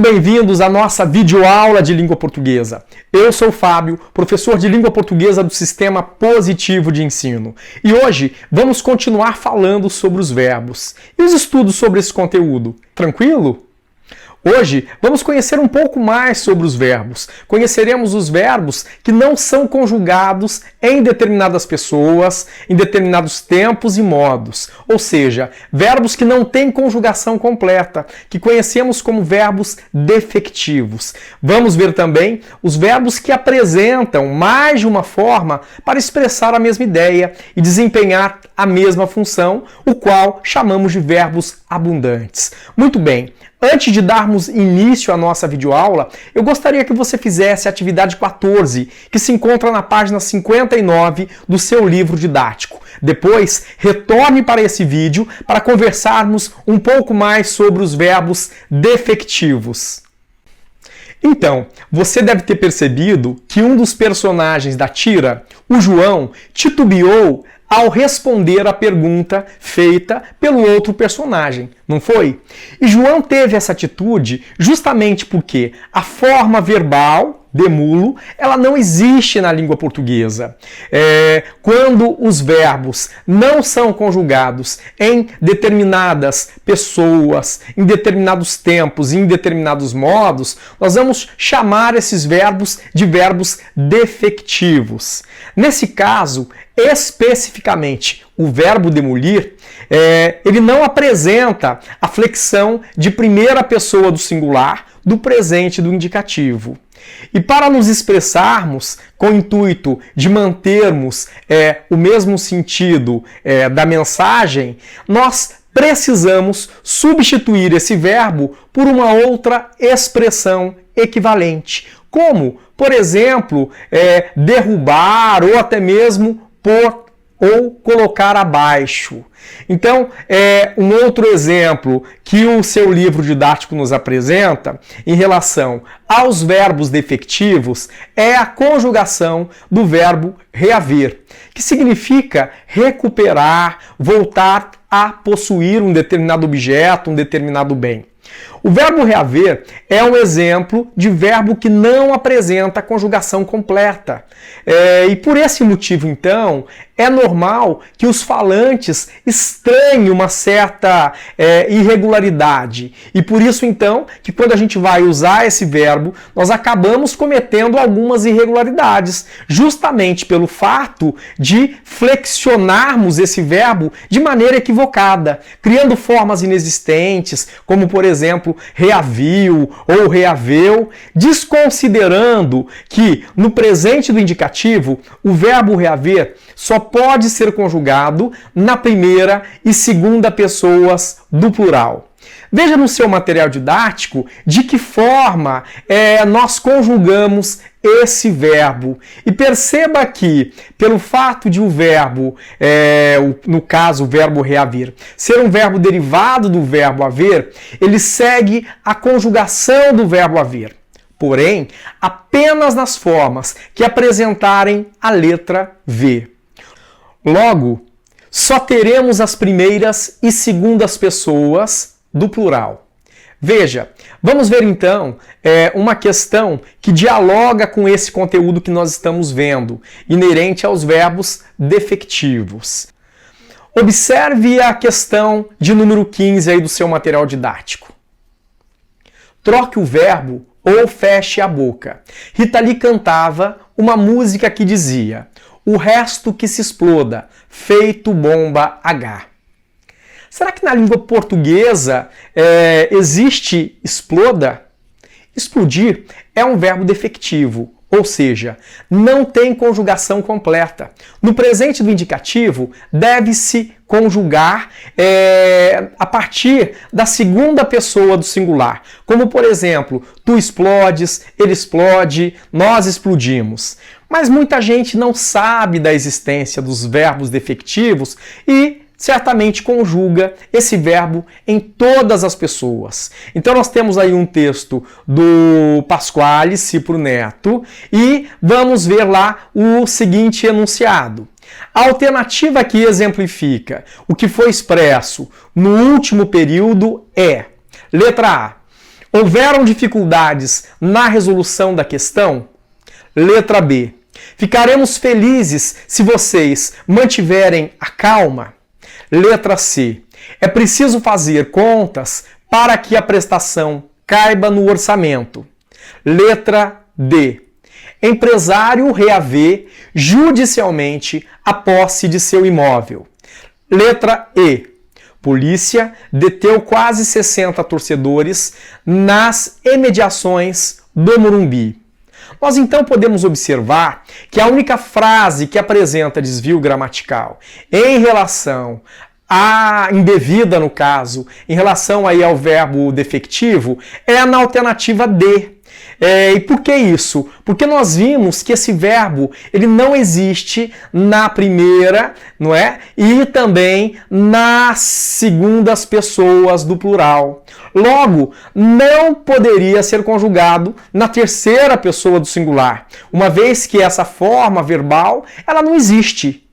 Muito bem-vindos à nossa videoaula de língua portuguesa. Eu sou o Fábio, professor de língua portuguesa do Sistema Positivo de Ensino. E hoje vamos continuar falando sobre os verbos e os estudos sobre esse conteúdo. Tranquilo? Hoje vamos conhecer um pouco mais sobre os verbos. Conheceremos os verbos que não são conjugados em determinadas pessoas, em determinados tempos e modos. Ou seja, verbos que não têm conjugação completa, que conhecemos como verbos defectivos. Vamos ver também os verbos que apresentam mais de uma forma para expressar a mesma ideia e desempenhar a mesma função, o qual chamamos de verbos abundantes. Muito bem. Antes de darmos início à nossa videoaula, eu gostaria que você fizesse a atividade 14, que se encontra na página 59 do seu livro didático. Depois, retorne para esse vídeo para conversarmos um pouco mais sobre os verbos defectivos. Então, você deve ter percebido que um dos personagens da tira, o João, titubeou ao responder a pergunta feita pelo outro personagem, não foi? E João teve essa atitude justamente porque a forma verbal, demulo, ela não existe na língua portuguesa. Quando os verbos não são conjugados em determinadas pessoas, em determinados tempos, em determinados modos, nós vamos chamar esses verbos de verbos defectivos. Nesse caso, especificamente, o verbo demolir, ele não apresenta a flexão de primeira pessoa do singular, do presente e do indicativo. E para nos expressarmos com o intuito de mantermos o mesmo sentido da mensagem, nós precisamos substituir esse verbo por uma outra expressão equivalente, como, por exemplo, derrubar ou até mesmo pôr ou colocar abaixo. Então, um outro exemplo que o seu livro didático nos apresenta em relação aos verbos defectivos é a conjugação do verbo reaver, que significa recuperar, voltar a possuir um determinado objeto, um determinado bem. O verbo reaver é um exemplo de verbo que não apresenta conjugação completa. E por esse motivo, então, é normal que os falantes estranhem uma certa irregularidade. E por isso, então, que quando a gente vai usar esse verbo, nós acabamos cometendo algumas irregularidades, justamente pelo fato de flexionarmos esse verbo de maneira equivocada, criando formas inexistentes, como, por exemplo, reaviu ou reaveu, desconsiderando que no presente do indicativo o verbo reaver só pode ser conjugado na primeira e segunda pessoas do plural. Veja no seu material didático de que forma nós conjugamos esse verbo. E perceba que, pelo fato de o verbo, no caso o verbo reaver, ser um verbo derivado do verbo haver, ele segue a conjugação do verbo haver. Porém, apenas nas formas que apresentarem a letra V. Logo, só teremos as primeiras e segundas pessoas do plural. Veja, vamos ver então uma questão que dialoga com esse conteúdo que nós estamos vendo, inerente aos verbos defectivos. Observe a questão de número 15 aí do seu material didático. Troque o verbo ou feche a boca. Rita Lee cantava uma música que dizia: o resto que se exploda, feito bomba H. Será que na língua portuguesa existe exploda? Explodir é um verbo defectivo, ou seja, não tem conjugação completa. No presente do indicativo, deve-se conjugar a partir da segunda pessoa do singular. Como, por exemplo, tu explodes, ele explode, nós explodimos. Mas muita gente não sabe da existência dos verbos defectivos e certamente conjuga esse verbo em todas as pessoas. Então nós temos aí um texto do Pasquale Cipro Neto e vamos ver lá o seguinte enunciado. A alternativa que exemplifica o que foi expresso no último período é: letra A. Houveram dificuldades na resolução da questão? Letra B. Ficaremos felizes se vocês mantiverem a calma? Letra C. É preciso fazer contas para que a prestação caiba no orçamento? Letra D. Empresário reaver judicialmente a posse de seu imóvel? Letra E. Polícia deteu quase 60 torcedores nas imediações do Morumbi. Nós então podemos observar que a única frase que apresenta desvio gramatical em relação à indevida, no caso, em relação aí ao verbo defectivo, é na alternativa D. E por que isso? Porque nós vimos que esse verbo ele não existe na primeira, não é? E também nas segundas pessoas do plural. Logo, não poderia ser conjugado na terceira pessoa do singular, uma vez que essa forma verbal ela não existe.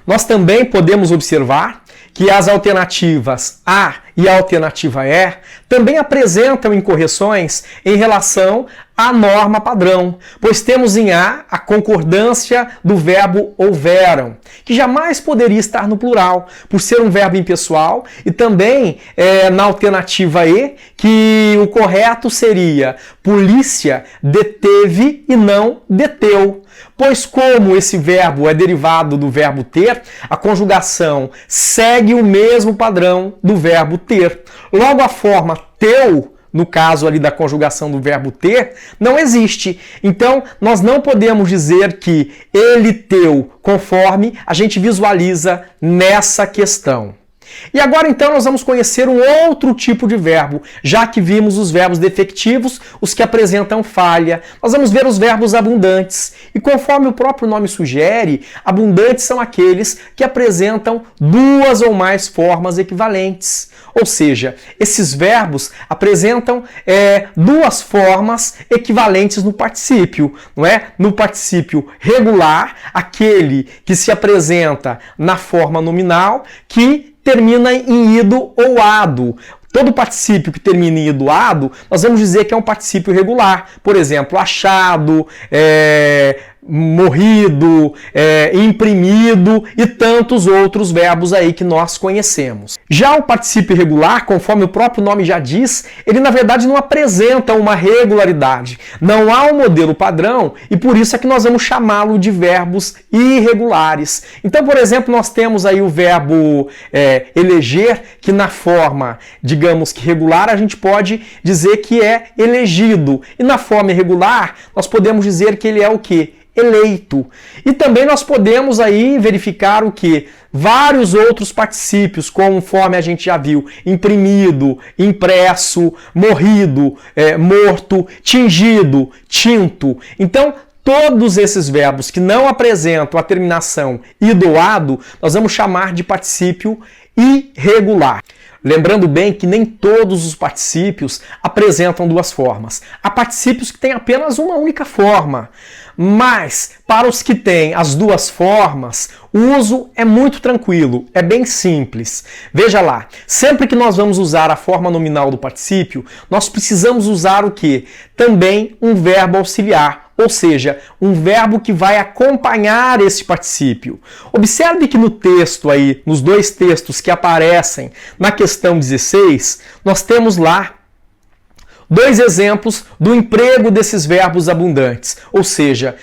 Nós também podemos observar que as alternativas A e a alternativa E também apresentam incorreções em relação à norma padrão, pois temos em A a concordância do verbo houveram, que jamais poderia estar no plural, por ser um verbo impessoal, e também na alternativa E, que o correto seria polícia deteve e não deteu. Pois como esse verbo é derivado do verbo ter, a conjugação segue o mesmo padrão do verbo ter. Logo, a forma teu, no caso ali da conjugação do verbo ter, não existe. Então, nós não podemos dizer que ele teu, conforme a gente visualiza nessa questão. E agora então nós vamos conhecer um outro tipo de verbo, já que vimos os verbos defectivos, os que apresentam falha. Nós vamos ver os verbos abundantes. E conforme o próprio nome sugere, abundantes são aqueles que apresentam duas ou mais formas equivalentes. Ou seja, esses verbos apresentam duas formas equivalentes no particípio, não é? No particípio regular, aquele que se apresenta na forma nominal, que termina em ido ou ado. Todo particípio que termina em ido ou ado, nós vamos dizer que é um particípio regular. Por exemplo, achado, morrido, imprimido e tantos outros verbos aí que nós conhecemos. Já o particípio irregular, conforme o próprio nome já diz, ele na verdade não apresenta uma regularidade. Não há um modelo padrão e por isso é que nós vamos chamá-lo de verbos irregulares. Então, por exemplo, nós temos aí o verbo eleger, que na forma, digamos que regular, a gente pode dizer que é elegido. E na forma irregular, nós podemos dizer que ele é o quê? Eleito. E também nós podemos aí verificar o que? Vários outros particípios, conforme a gente já viu, imprimido, impresso, morrido, morto, tingido, tinto. Então, todos esses verbos que não apresentam a terminação ido ou ado, nós vamos chamar de particípio irregular. Lembrando bem que nem todos os particípios apresentam duas formas. Há particípios que têm apenas uma única forma, mas para os que têm as duas formas, o uso é muito tranquilo, é bem simples. Veja lá, sempre que nós vamos usar a forma nominal do particípio, nós precisamos usar o quê? Também um verbo auxiliar. Ou seja, um verbo que vai acompanhar esse particípio. Observe que no texto aí, nos dois textos que aparecem na questão 16, nós temos lá dois exemplos do emprego desses verbos abundantes, ou seja,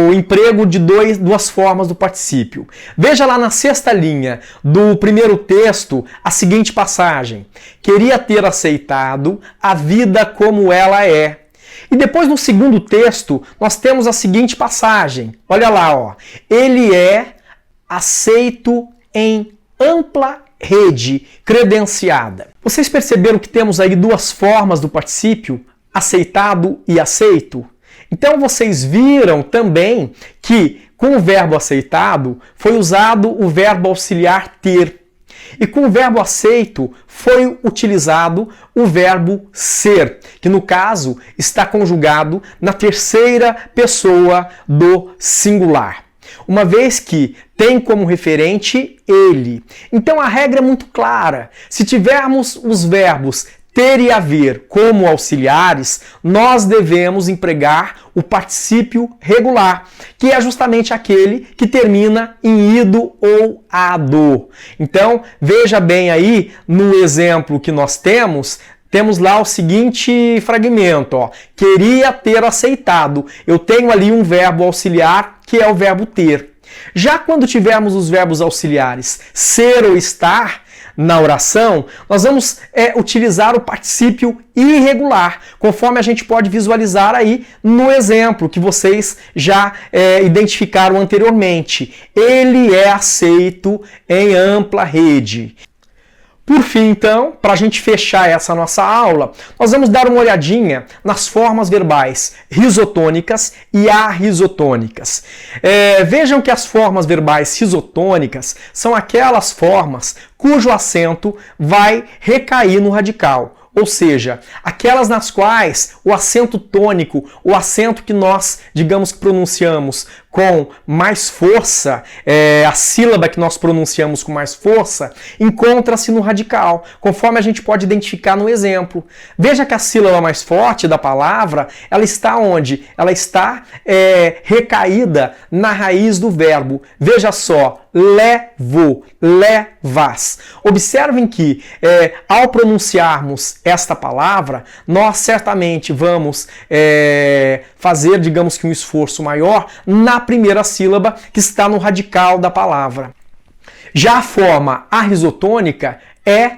o emprego de duas formas do particípio. Veja lá na sexta linha do primeiro texto a seguinte passagem: queria ter aceitado a vida como ela é. E depois no segundo texto nós temos a seguinte passagem, olha lá, ó. Ele é aceito em ampla rede credenciada. Vocês perceberam que temos aí duas formas do particípio, aceitado e aceito? Então vocês viram também que com o verbo aceitado foi usado o verbo auxiliar ter. E com o verbo aceito foi utilizado o verbo ser, que no caso está conjugado na terceira pessoa do singular, uma vez que tem como referente ele. Então a regra é muito clara. Se tivermos os verbos ter e haver como auxiliares, nós devemos empregar o particípio regular, que é justamente aquele que termina em ido ou ado. Então, veja bem aí, no exemplo que nós temos lá o seguinte fragmento, ó. Queria ter aceitado. Eu tenho ali um verbo auxiliar, que é o verbo ter. Já quando tivermos os verbos auxiliares ser ou estar, na oração, nós vamos utilizar o particípio irregular, conforme a gente pode visualizar aí no exemplo que vocês já identificaram anteriormente. Ele é aceito em ampla rede. Por fim, então, para a gente fechar essa nossa aula, nós vamos dar uma olhadinha nas formas verbais risotônicas e arrisotônicas. Vejam que as formas verbais risotônicas são aquelas formas cujo acento vai recair no radical. Ou seja, aquelas nas quais o acento tônico, o acento que nós, digamos que pronunciamos com mais força, a sílaba que nós pronunciamos com mais força, encontra-se no radical, conforme a gente pode identificar no exemplo. Veja que a sílaba mais forte da palavra, ela está onde? Ela está recaída na raiz do verbo. Veja só, levo, levas. Observem que ao pronunciarmos esta palavra, nós certamente vamos fazer, digamos que um esforço maior na primeira sílaba que está no radical da palavra. Já a forma arrisotônica é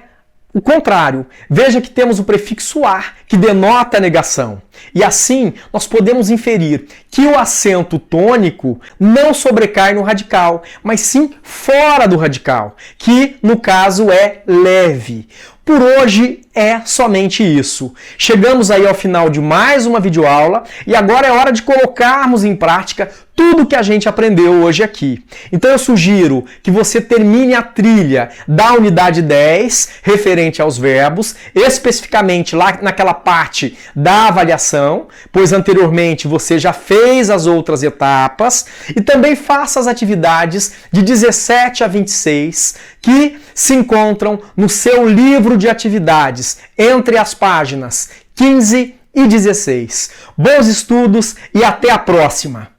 o contrário. Veja que temos o prefixo ar, que denota a negação. E assim, nós podemos inferir que o acento tônico não sobrecai no radical, mas sim fora do radical, que no caso é leve. Por hoje é somente isso. Chegamos aí ao final de mais uma videoaula e agora é hora de colocarmos em prática tudo que a gente aprendeu hoje aqui. Então eu sugiro que você termine a trilha da unidade 10, referente aos verbos, especificamente lá naquela parte da avaliação, pois anteriormente você já fez as outras etapas, e também faça as atividades de 17 a 26, que se encontram no seu livro de atividades, entre as páginas 15 e 16. Bons estudos e até a próxima!